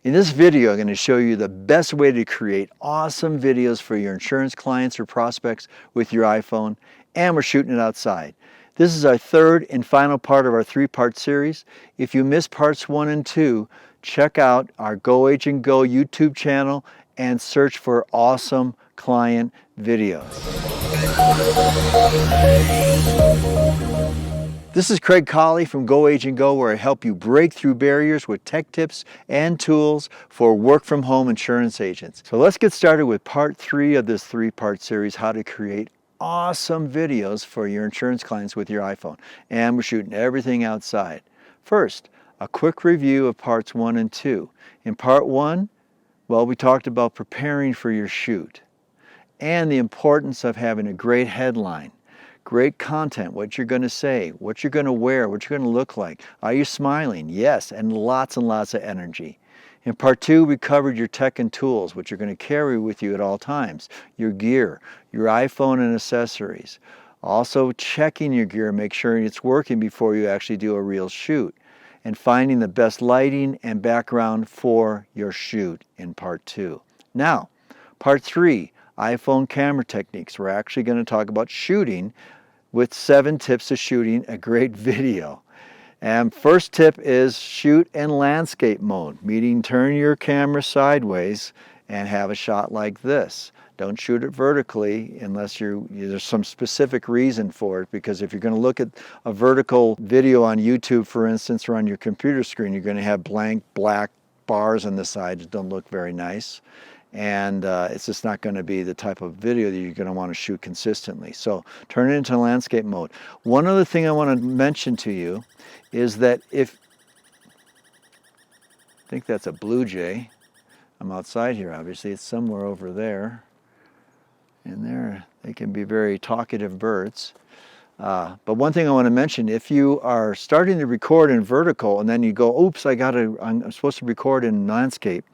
In this video, I'm going to show you the best way to create awesome videos for your insurance clients or prospects with your iPhone, and we're shooting it outside. This is our third and final part of our three-part series. If you missed parts 1 and 2, check out our Go Agent Go YouTube channel and search for awesome client videos. This is Craig Colley from Go Agent Go, where I help you break through barriers with tech tips and tools for work-from-home insurance agents. So let's get started with part 3 of this three-part series, how to create awesome videos for your insurance clients with your iPhone. And we're shooting everything outside. First, a quick review of parts 1 and 2. In part 1, well, we talked about preparing for your shoot and the importance of having a great headline. Great content, what you're going to say, what you're going to wear, what you're going to look like. Are you smiling? Yes, and lots of energy. In part 2, we covered your tech and tools, what you're going to carry with you at all times, your gear, your iPhone and accessories. Also checking your gear, make sure it's working before you actually do a real shoot. And finding the best lighting and background for your shoot in part 2. Now, part 3, iPhone camera techniques. We're actually going to talk about shooting with 7 tips to shooting a great video. And first tip is shoot in landscape mode, meaning turn your camera sideways and have a shot like this. Don't shoot it vertically unless there's some specific reason for it, because if you're going to look at a vertical video on YouTube, for instance, or on your computer screen, you're going to have blank black bars on the side that don't look very nice. And it's just not going to be the type of video that you're going to want to shoot consistently. So turn it into landscape mode. One other thing I want to mention to you is that I think that's a blue jay. I'm outside here, obviously. It's somewhere over there. And they can be very talkative birds. But one thing I want to mention, if you are starting to record in vertical and then you go, oops, I'm supposed to record in landscape,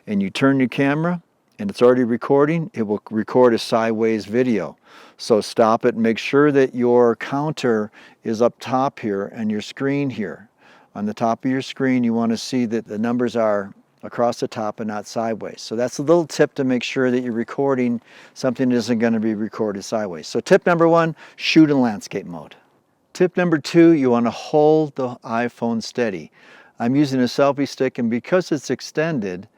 and you turn your camera and it's already recording, it will record a sideways video. So stop it and make sure that your counter is up top here and your screen here. On the top of your screen, you want to see that the numbers are across the top and not sideways. So that's a little tip to make sure that you're recording something that isn't going to be recorded sideways. So tip number 1, shoot in landscape mode. Tip number 2, you want to hold the iPhone steady. I'm using a selfie stick, and because it's extended,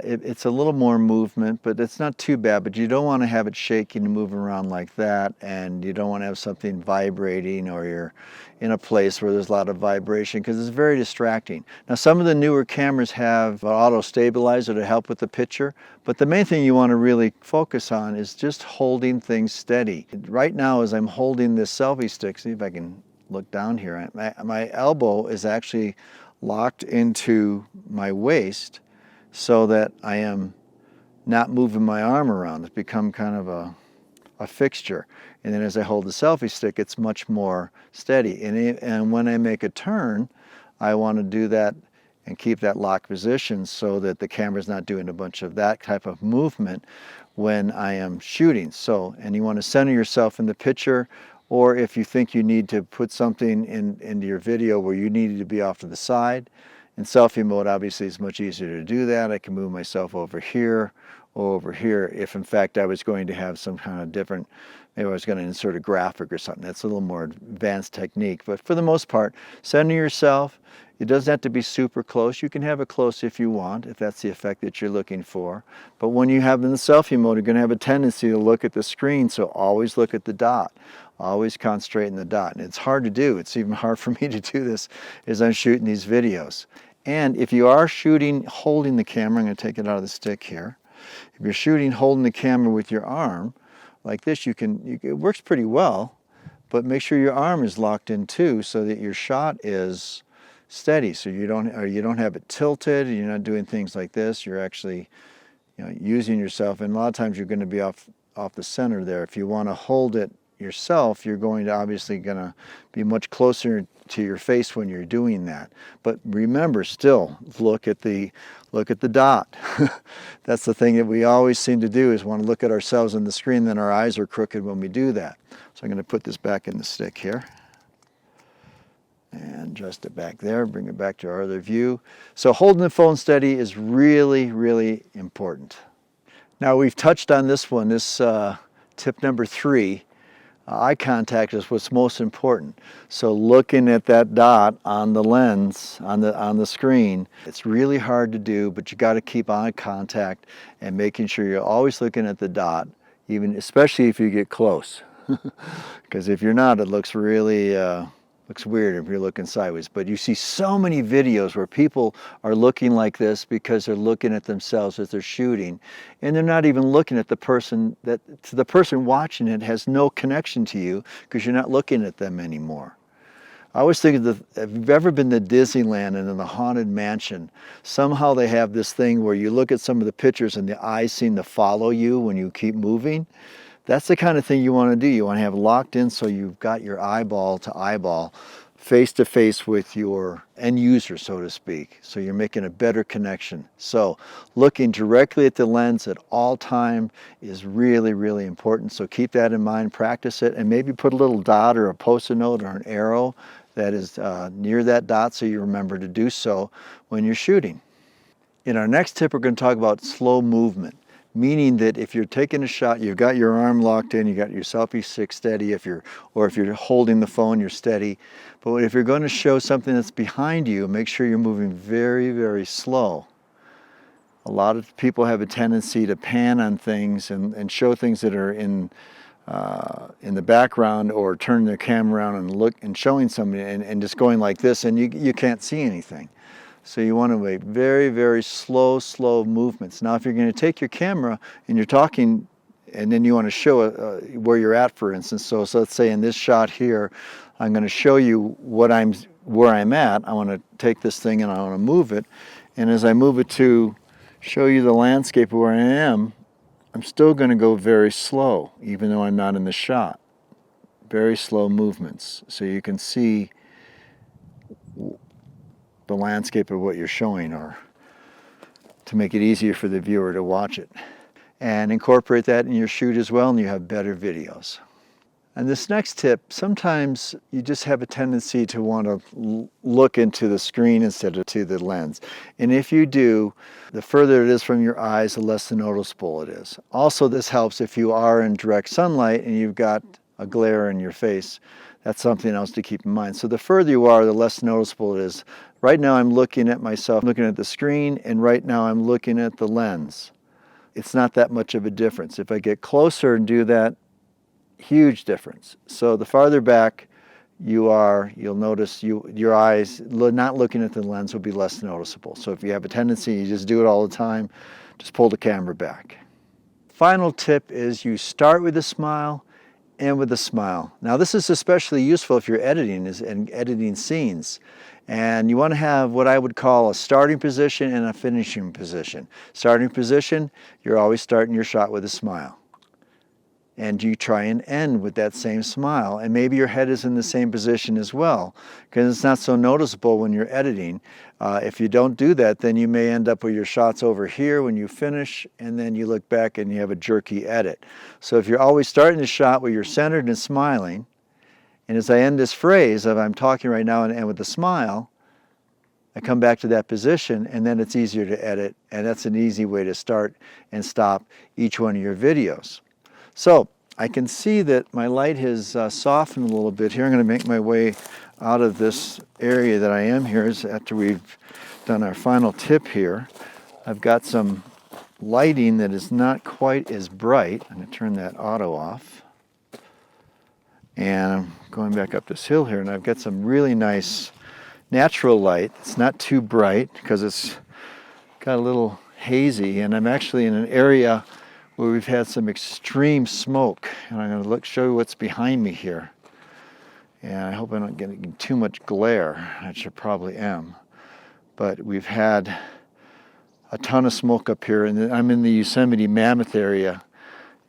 it's a little more movement, but it's not too bad. But you don't want to have it shaking and moving around like that, and you don't want to have something vibrating, or you're in a place where there's a lot of vibration, because it's very distracting. Now, some of the newer cameras have an auto stabilizer to help with the picture, but the main thing you want to really focus on is just holding things steady. Right now, as I'm holding this selfie stick, see if I can look down here, my elbow is actually locked into my waist, so that I am not moving my arm around. It's become kind of a fixture. And then as I hold the selfie stick, it's much more steady. And when I make a turn, I want to do that and keep that locked position so that the camera's not doing a bunch of that type of movement when I am shooting. And you want to center yourself in the picture, or if you think you need to put something into your video where you need to be off to the side. In selfie mode, obviously, it's much easier to do that. I can move myself over here or over here. If, in fact, I was going to have some kind of different, maybe I was going to insert a graphic or something. That's a little more advanced technique. But for the most part, center yourself. It doesn't have to be super close. You can have it close if you want, if that's the effect that you're looking for. But when you have in the selfie mode, you're going to have a tendency to look at the screen, so always look at the dot. Always concentrate on the dot. And it's hard to do. It's even hard for me to do this as I'm shooting these videos. And if you are shooting holding the camera, I'm going to take it out of the stick here. If you're shooting holding the camera with your arm, like this, it works pretty well, but make sure your arm is locked in too, so that your shot is steady. So you don't have it tilted. You're not doing things like this. You're actually, using yourself. And a lot of times you're going to be off the center there. If you want to hold it yourself, you're obviously going to be much closer to your face when you're doing that. But remember, still look at the dot. That's the thing that we always seem to do, is want to look at ourselves on the screen, then our eyes are crooked when we do that. So I'm going to put this back in the stick here. And adjust it back there, bring it back to our other view. So holding the phone steady is really, really important. Now we've touched on this one, this tip number 3. Eye contact is what's most important. So looking at that dot on the lens, on the screen, it's really hard to do, but you got to keep eye contact and making sure you're always looking at the dot, especially if you get close. Because if you're not, it looks really looks weird if you're looking sideways. But you see so many videos where people are looking like this because they're looking at themselves as they're shooting, and they're not even looking at the person. The person watching it has no connection to you because you're not looking at them anymore. I always think of if you've ever been to Disneyland and in the Haunted Mansion, somehow they have this thing where you look at some of the pictures and the eyes seem to follow you when you keep moving. That's the kind of thing you want to do. You want to have locked in so you've got your eyeball to eyeball, face to face with your end user, so to speak. So you're making a better connection. So looking directly at the lens at all time is really, really important. So keep that in mind, practice it, and maybe put a little dot or a post-it note or an arrow that is near that dot so you remember to do so when you're shooting. In our next tip, we're going to talk about slow movement. Meaning that if you're taking a shot, you've got your arm locked in, you got your selfie stick steady, if you're holding the phone, you're steady. But if you're going to show something that's behind you, make sure you're moving very, very slow. A lot of people have a tendency to pan on things and show things that are in the background, or turn their camera around and look and showing somebody and just going like this, and you can't see anything. So you want to make very, very slow movements. Now, if you're going to take your camera and you're talking, and then you want to show where you're at, for instance. So let's say in this shot here, I'm going to show you where I'm at. I want to take this thing and I want to move it. And as I move it to show you the landscape of where I am, I'm still going to go very slow, even though I'm not in the shot. Very slow movements. So you can see the landscape of what you're showing, or to make it easier for the viewer to watch it. And incorporate that in your shoot as well, and you have better videos. And this next tip, sometimes you just have a tendency to want to look into the screen instead of to the lens. And if you do, the further it is from your eyes, the less noticeable it is. Also, this helps if you are in direct sunlight and you've got a glare in your face. That's something else to keep in mind. So the further you are, the less noticeable it is. Right now I'm looking at myself, looking at the screen, and right now I'm looking at the lens. It's not that much of a difference. If I get closer and do that, huge difference. So the farther back you are, you'll notice your eyes not looking at the lens will be less noticeable. So if you have a tendency, you just do it all the time, just pull the camera back. Final tip is you start with a smile, and with a smile. Now this is especially useful if you're editing scenes. And you want to have what I would call a starting position and a finishing position. Starting position, you're always starting your shot with a smile. And you try and end with that same smile. And maybe your head is in the same position as well, because it's not so noticeable when you're editing. If you don't do that, then you may end up with your shots over here when you finish, and then you look back and you have a jerky edit. So if you're always starting the shot where you're centered and smiling, and as I end this phrase of I'm talking right now and end with a smile, I come back to that position, and then it's easier to edit, and that's an easy way to start and stop each one of your videos. So I can see that my light has softened a little bit here. I'm going to make my way out of this area that I am here after we've done our final tip here. I've got some lighting that is not quite as bright. I'm going to turn that auto off. And I'm going back up this hill here, and I've got some really nice natural light. It's not too bright because it's got a little hazy, and I'm actually in an area where we've had some extreme smoke, and I'm going to show you what's behind me here. And I hope I'm not getting too much glare, which I probably am. But we've had a ton of smoke up here, and I'm in the Yosemite Mammoth area,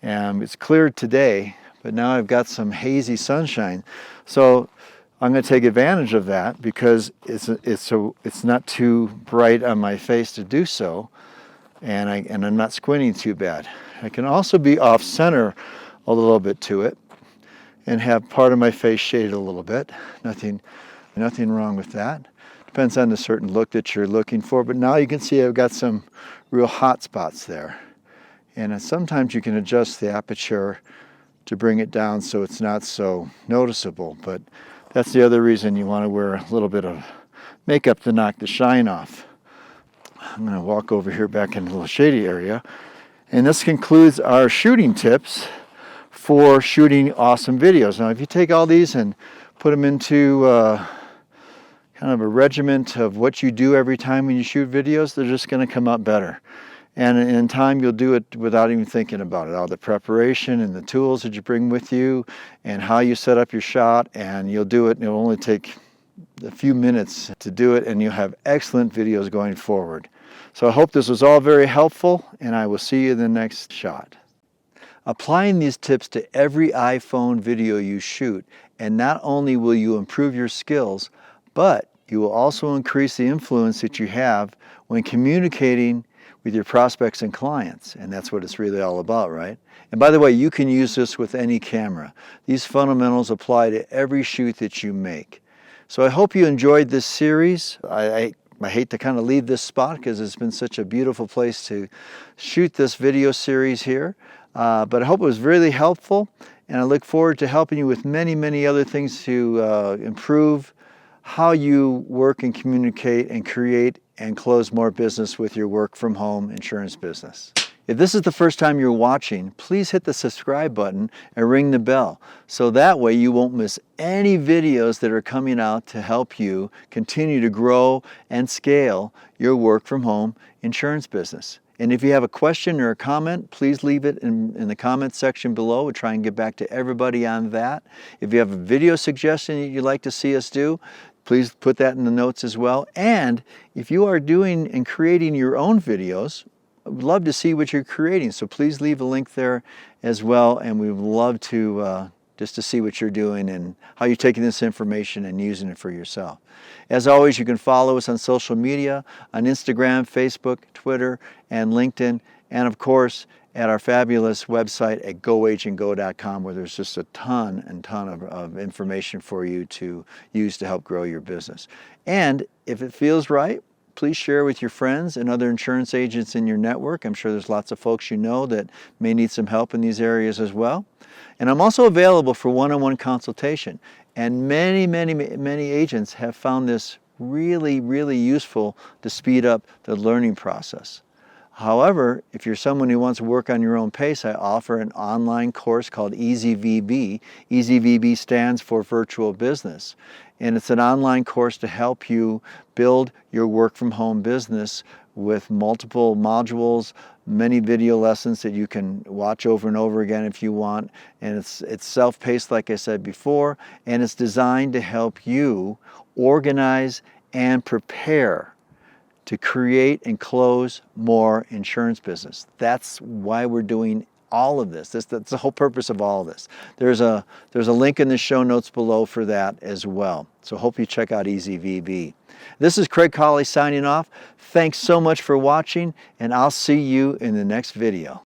and it's cleared today, but now I've got some hazy sunshine. So I'm going to take advantage of that because it's not too bright on my face to do so, and I'm not squinting too bad. I can also be off center a little bit to it and have part of my face shaded a little bit. Nothing Nothing wrong with that. Depends on the certain look that you're looking for, but now you can see I've got some real hot spots there. And sometimes you can adjust the aperture to bring it down so it's not so noticeable, but that's the other reason you want to wear a little bit of makeup to knock the shine off. I'm going to walk over here back in a little shady area. And this concludes our shooting tips for shooting awesome videos. Now, if you take all these and put them into kind of a regiment of what you do every time when you shoot videos, they're just going to come out better. And in time, you'll do it without even thinking about it. All the preparation and the tools that you bring with you and how you set up your shot, and you'll do it, and it'll only take a few minutes to do it, and you'll have excellent videos going forward. So I hope this was all very helpful, and I will see you in the next shot. Applying these tips to every iPhone video you shoot, and not only will you improve your skills, but you will also increase the influence that you have when communicating with your prospects and clients. And that's what it's really all about, right? And by the way, you can use this with any camera. These fundamentals apply to every shoot that you make. So I hope you enjoyed this series. I hate to kind of leave this spot because it's been such a beautiful place to shoot this video series here. But I hope it was really helpful, and I look forward to helping you with many, many other things to improve how you work and communicate and create and close more business with your work from home insurance business. If this is the first time you're watching, please hit the subscribe button and ring the bell. So that way you won't miss any videos that are coming out to help you continue to grow and scale your work from home insurance business. And if you have a question or a comment, please leave it in the comment section below. We'll try and get back to everybody on that. If you have a video suggestion that you'd like to see us do, please put that in the notes as well. And if you are doing and creating your own videos, I'd love to see what you're creating. So please leave a link there as well. And we would love to just to see what you're doing and how you're taking this information and using it for yourself. As always, you can follow us on social media, on Instagram, Facebook, Twitter, and LinkedIn. And of course, at our fabulous website at goagentgo.com, where there's just a ton of information for you to use to help grow your business. And if it feels right, please share with your friends and other insurance agents in your network. I'm sure there's lots of folks you know that may need some help in these areas as well. And I'm also available for one-on-one consultation. And many agents have found this really, really useful to speed up the learning process. However, if you're someone who wants to work on your own pace, I offer an online course called Eazy VB. Eazy VB stands for Virtual Business. And it's an online course to help you build your work from home business with multiple modules, many video lessons that you can watch over and over again if you want. And it's self-paced, like I said before, and it's designed to help you organize and prepare to create and close more insurance business. That's why we're doing all of this. That's the whole purpose of all of this. There's a link in the show notes below for that as well. So hope you check out Eazy VB. This is Craig Colley signing off. Thanks so much for watching, and I'll see you in the next video.